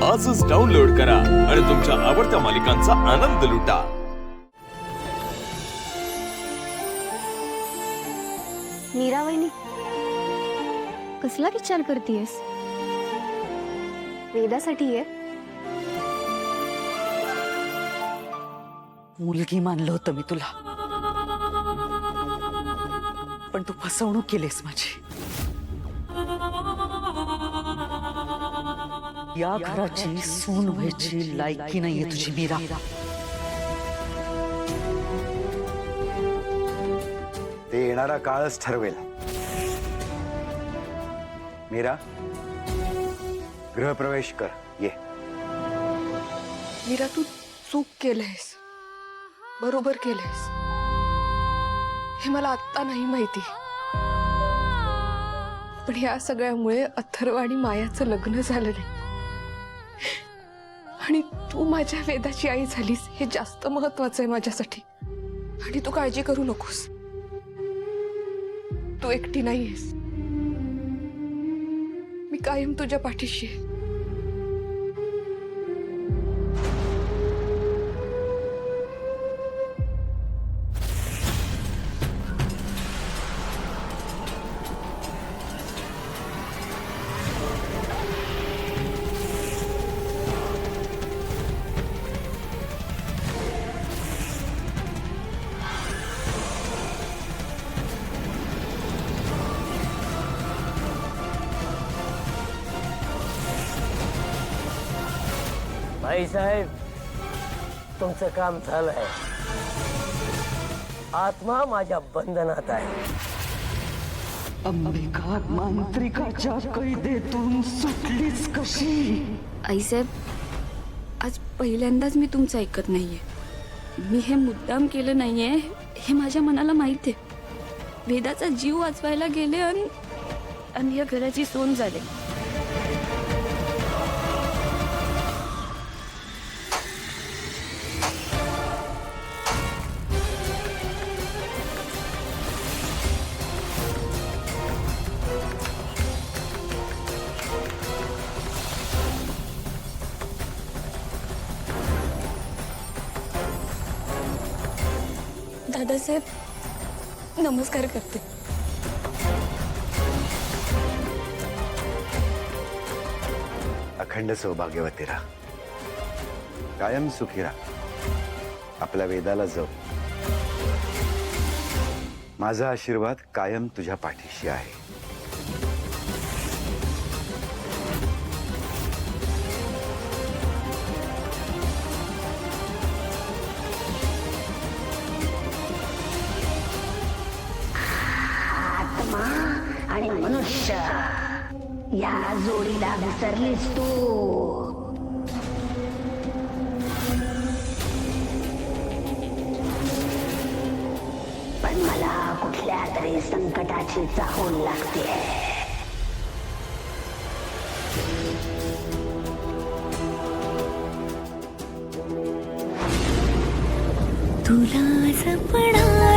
आजच डाउनलोड करा आणि तुमच्या आवडत्या मालिकांचा आनंद लुटा। मीरा वहिनी, कसला विचार करतेयस? वेदासाठी आहे? मुलगी मानलं होतं मी तुला, पण तू फसवणूक केलीस माझी। या घराची सून व्हायची लायकी नाहीये तुझी मीरा। ते येणारा काळच ठरवेल। मीरा, गृहप्रवेश कर, ये। मीरा, तू चूक केलंयस, बरोबर केलंयस। हे मला आत्ता नाही माहिती, पण या सगळ्यामुळे अथर्व आणि मायाचं लग्न झालं नाही आणि तू माझ्या वेदाची आई झालीस, हे जास्त महत्वाचं आहे माझ्यासाठी। आणि तू काळजी करू नकोस, तू एकटी नाहीयेस, मी कायम तुझ्या पाठीशी आहे। भाई साहेब, तुमचं काम झालंय। आत्मा माझ्या बंधनात आहे। अंबिका मांत्रिकाच्या कैदेतून सुटलीच कशी? आईसाहेब, आज पहिल्यांदाच मी तुमचं ऐकत नाहीये। मी हे मुद्दाम केलं नाहीये, हे माझ्या मनाला माहित आहे। वेदाचा जीव वाचवायला गेले आणि या घराची सोन झाले। दादासाहेब, नमस्कार करते। अखंड सौभाग्यवती राहा, कायम सुखी राहा। आपल्या वेदाला जाऊ, माझा आशीर्वाद कायम तुझ्या पाठीशी आहे। आत्मा आणि मनुष्य या जोडीला विसरलीस तू। पण मला कुठल्या तरी संकटाची चाहूल लागते। तुला जपणार